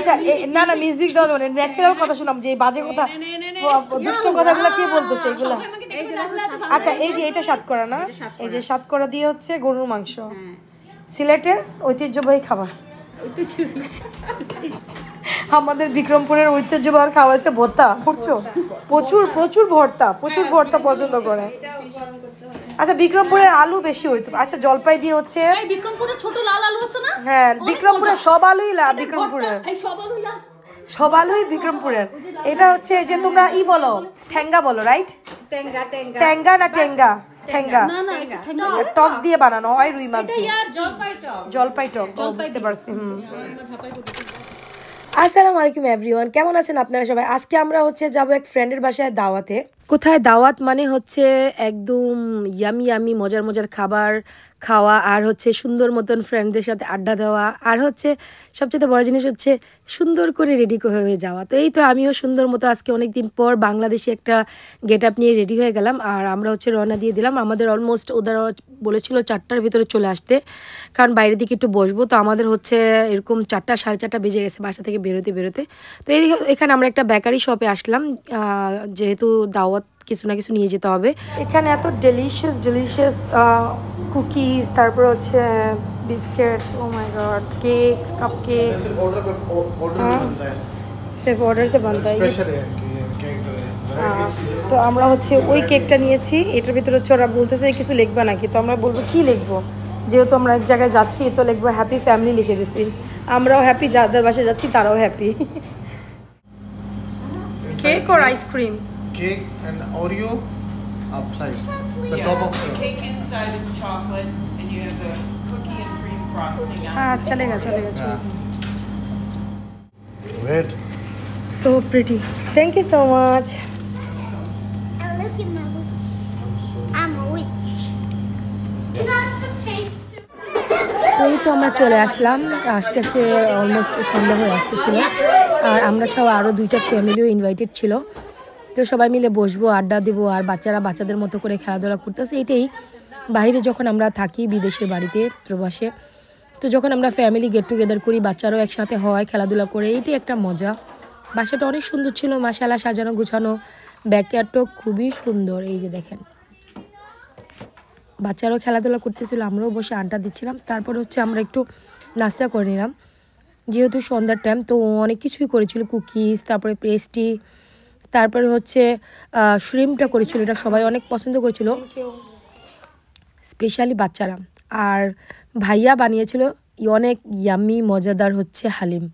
আচ্ছা না না মিউজিক দাও মানে ন্যাচারাল কথা শুনাম যে বাজে কথা দুষ্ট কথাগুলো কে বলতেছে এগুলা আচ্ছা এই যে এটা সাতকরা না এই যে সাতকরা দিয়ে হচ্ছে গরুর মাংস সিলেটের ঐতিহ্যবাহী খাবার আমাদের বিক্রমপুরের ঐতিহ্যবাহী খাওয়া হচ্ছে ভর্তা বুঝছো প্রচুর প্রচুর ভর্তা পছন্দ করে আচ্ছা বিক্রমপুরের আলু বেশি হইতো আচ্ছা জলপাই দিয়ে হচ্ছে বিক্রমপুরের ছোট লাল আলু আছে না হ্যাঁ বিক্রমপুরের সব আলুই বিক্রমপুরের সব আলুই বিক্রমপুরের এটা হচ্ছে যে তোমরা বলো ঠ্যাঙ্গা বলো রাইট ঠ্যাঙ্গা না ঠ্যাঙ্গা ঠ্যাঙ্গা টক দিয়ে বানানো হয় রুই মাছ দিয়ে জলপাই টক বুঝতে পারছি আসসালামু আলাইকুম এভরিওয়ান কেমন আছেন আপনারা সবাই আজকে আমরা হচ্ছে যাব এক ফ্রেন্ডের বাসায় দাওয়াতে কোথায় দাওয়াত মানে হচ্ছে একদম ইয়ামি মজার খাবার খাওয়া আর হচ্ছে সুন্দর মতন ফ্রেন্ডদের সাথে আড্ডা দেওয়া আর হচ্ছে সবচেয়ে বড় জিনিস হচ্ছে সুন্দর করে রেডি হয়ে যাওয়া তো এই তো আমিও সুন্দর মতো আজকে অনেক দিন পর বাংলাদেশে একটা গেট আপ নিয়ে রেডি হয়ে গেলাম আর আমরা হচ্ছে রওনা দিয়ে দিলাম আমাদের অলমোস্ট ওদের বলেছিল 4টার ভিতরে চলে আসতে কারণ বাইরের দিকে একটু বসবো তো আমাদের হচ্ছে এরকম 4টা 4:30 বেজে গেছে বাসা থেকে বেরোতে তো এখানে আমরা একটা বেকারি শপে আসলাম যেহেতু দাওয়াত কিছু না কিছু নিয়ে যেতে হবে এখানে এত ডেলিশিয়াস কুকিজ তারপর হচ্ছে বিস্কিটস ও মাই গড কেকস কাপকেকস सिर्फ ऑर्डर से बनता है তো আমরা হচ্ছে ওই কেকটা নিয়েছি এটার ভিতরে হচ্ছে ওরা বলতেছে কিছু লিখবা নাকি তো আমরা বলবো কি লিখবো যেহেতু আমরা এক জায়গায় যাচ্ছি তো লিখবো হ্যাপি ফ্যামিলি লিখে দিছি আমরাও হ্যাপি যাদের বাসায় যাচ্ছি তারাও হ্যাপি কেক और ice cream cake and Oreo outside. The top of the cake inside is chocolate, and you have the cookie and cream frosting on. हाँ चलेगा Wait. So pretty. Thank you so much. Look at my witch. I'm a witch. You got some taste too. তো এই তো আমরা চলে আসলাম আস্তে almost সন্ধ্যা হয়ে আসতেছিল আর আমরা ছাড়া আরও 2টা ফ্যামিলিও ইনভাইটেড ছিল তো সবাই মিলে বসবো আড্ডা দেবো আর বাচ্চারা বাচ্চাদের মতো করে খেলাধুলা করতেছে এটাই বাইরে যখন আমরা থাকি বিদেশের বাড়িতে প্রবাসে তো যখন আমরা ফ্যামিলি গেট টুগেদার করি বাচ্চারাও একসাথে হয় খেলাধুলা করে এইটাই একটা মজা বাসাটা অনেক সুন্দর ছিল মাশাআল্লাহ সাজানো গুছানো ব্যাকয়ার্ডটাও খুবই সুন্দর এই যে দেখেন বাচ্চারাও খেলাধুলা করতেছিল আমরাও বসে আড্ডা দিচ্ছিলাম তারপর হচ্ছে আমরা একটু নাস্তা করে নিলাম যেহেতু সন্ধ্যার টাইম তো অনেক কিছুই করেছিল কুকিজ তারপরে পেস্ট্রি তারপরে হচ্ছে শ্রিমটা করেছিল এটা সবাই অনেক পছন্দ করেছিল স্পেশালি বাচ্চারা আর ভাইয়া বানিয়েছিল অনেক ইয়ামি মজাদার হচ্ছে হালিম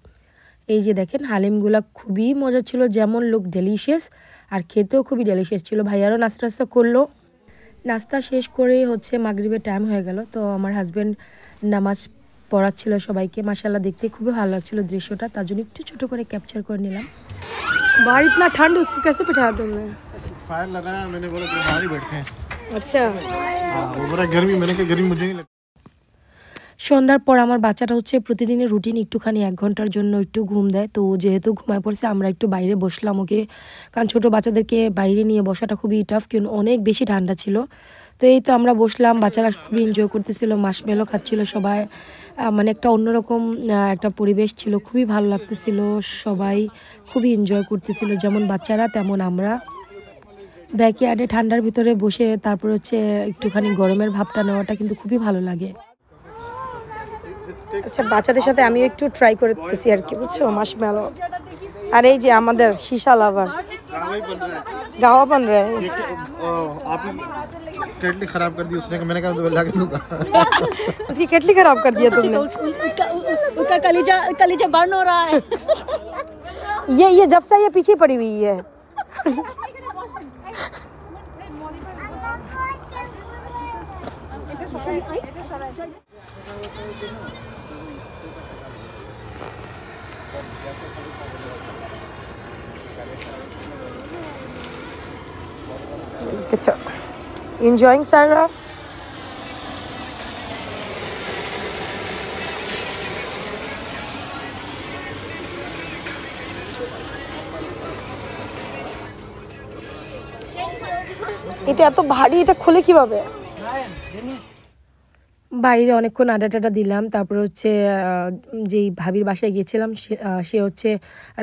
এই যে দেখেন হালিমগুলা খুবই মজা ছিল যেমন লুক ডেলিশিয়াস আর খেতেও খুবই ডেলিশিয়াস ছিল ভাইয়ারও নাস্তা করলো নাস্তা শেষ করে হচ্ছে মাগরিবের টাইম হয়ে গেল তো আমার হাজব্যান্ড নামাজ পড়াচ্ছিল সবাইকে মাশাআল্লাহ দেখতে খুবই ভালো লাগছিল দৃশ্যটা তার জন্য একটু ছোটো করে ক্যাপচার করে নিলাম बाहर इतना ठंड उसको कैसे बिठाया तुमने फायर लगाया मैंने बोला कि बाहर ही बैठते हैं अच्छा वो बोला गर्मी मैंने कहा गर्मी मुझे नहीं लगती সন্ধ্যার পর আমার বাচ্চাটা হচ্ছে প্রতিদিনের রুটিন একটুখানি 1 ঘন্টার জন্য একটু ঘুম দেয় তো যেহেতু ঘুমায় পড়ছে আমরা একটু বাইরে বসলাম ওকে কারণ ছোটো বাচ্চাদেরকে বাইরে নিয়ে বসাটা খুবই টাফ কারণ অনেক বেশি ঠান্ডা ছিল তো এই তো আমরা বসলাম বাচ্চারা খুবই এনজয় করতেছিল মাশমেলো খাচ্ছিল সবাই মানে একটা অন্যরকম একটা পরিবেশ ছিল খুবই ভালো লাগতেছিল সবাই খুবই এনজয় করতেছিল যেমন বাচ্চারা তেমন আমরা ব্যাকয়ার্ডে ঠান্ডার ভিতরে বসে তারপর হচ্ছে একটুখানি গরমের ভাবটা নেওয়াটা কিন্তু খুবই ভালো লাগে আচ্ছা বাচ্চাদের সাথে আমিও একটু ট্রাই করতেছি আর কি বুঝছো মাশমেলো আর এই যে আমাদের শিশা লাভার गावा बन रहा है आप केटली खराब कर दी उसने मैंने कहा तो लाके दूंगा उसकी केटली खराब कर दिया तुमने उसका कलीजा बर्न हो रहा है ये जब से ये पीछे पड़ी हुई है अच्छा enjoying Sarah এটা এত ভারী এটা খুলে কিভাবে বাইরে অনেকক্ষণ আড্ডা টাড্ডা দিলাম। তারপরে হচ্ছে যেই ভাবির বাসায় গিয়েছিলাম সে হচ্ছে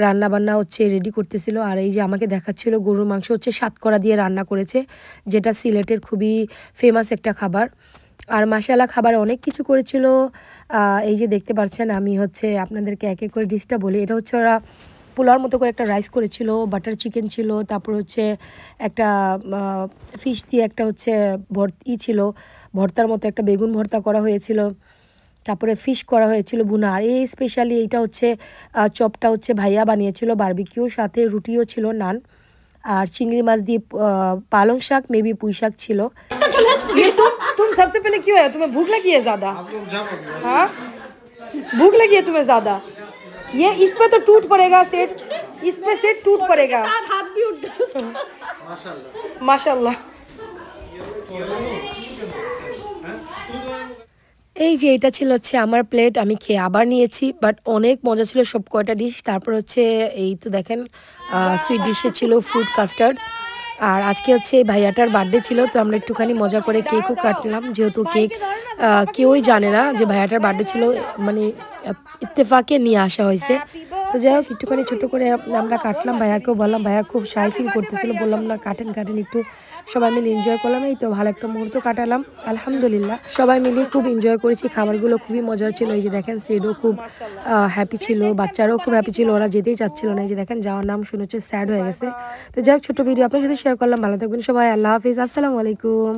রান্না বান্না হচ্ছে রেডি করতেছিল। আর এই যে আমাকে দেখাচ্ছিল গরুর মাংস হচ্ছে সাতকরা দিয়ে রান্না করেছে, যেটা সিলেটের খুবই ফেমাস একটা খাবার। আর মাশাআল্লাহ খাবার অনেক কিছু করেছিল। এই যে দেখতে পাচ্ছেন, আমি হচ্ছে আপনাদেরকে এক এক করে ডিশটা বলি। এটা হচ্ছে ওরা পোলাওর মতো করে একটা রাইস করেছিল, বাটার চিকেন ছিল, তারপর হচ্ছে একটা ফিশ দিয়ে একটা হচ্ছে ছিল ভর্তার মতো, একটা বেগুন ভর্তা করা হয়েছিল, তারপরে ফিশ করা হয়েছিল ভুনা। আর এই স্পেশালি এইটা হচ্ছে চপটা হচ্ছে ভাইয়া বানিয়েছিল বারবিকিউ, সাথে রুটিও ছিল, নান, আর চিংড়ি মাছ দিয়ে পালং শাক, মেবি পুঁই শাক ছিল। तुम सबसे पहले क्यों है? तुम्हें भूख लगी है ज़्यादा? हाँ, भूख लगी है तुम्हें ज़्यादा? ये इस पे तो टूट पड़ेगा सेट, इस पे सेट टूट पड़ेगा। हाथ भी उठ माशाल्लाह। এই যে এটা ছিল হচ্ছে আমার প্লেট, আমি খেয়ে আবার নিয়েছি, বাট অনেক মজা ছিল সব কয়টা ডিশ। তারপর হচ্ছে এই তো দেখেন সুইট ডিশে ছিল ফ্রুট কাস্টার্ড। আর আজকে হচ্ছে ভাইয়াটার বার্থডে ছিল, তো আমরা একটুখানি মজা করে কেকও কাটলাম, যেহেতু কেক কেউই জানে না যে ভাইয়াটার বার্থডে ছিল, মানে ইত্তেফাকে নিয়ে আসা হয়েছে। তো যাই হোক একটুখানি ছোটো করে আমরা কাটলাম। ভাইয়াকেও বললাম, ভাইয়া খুব শাই ফিল করতেছিল, বললাম না কাটেন কাটেন একটু, সবাই মিলে এনজয় করলাম। এই তো ভালো একটা মুহূর্ত কাটালাম আলহামদুলিল্লাহ, সবাই মিলে খুব এনজয় করেছি। খাবারগুলো খুবই মজার ছিল। এই যে দেখেন সেডও খুব হ্যাপি ছিল, বাচ্চারাও খুব হ্যাপি ছিল, ওরা যেতেই চাচ্ছিল না। এই যে দেখেন যাওয়ার নাম শুনে হচ্ছে স্যাড হয়ে গেছে। তো যাই হোক ছোটো ভিডিও আপনার সাথে শেয়ার করলাম। ভালো থাকবেন সবাই, আল্লাহ হাফিজ, আসসালামু আলাইকুম।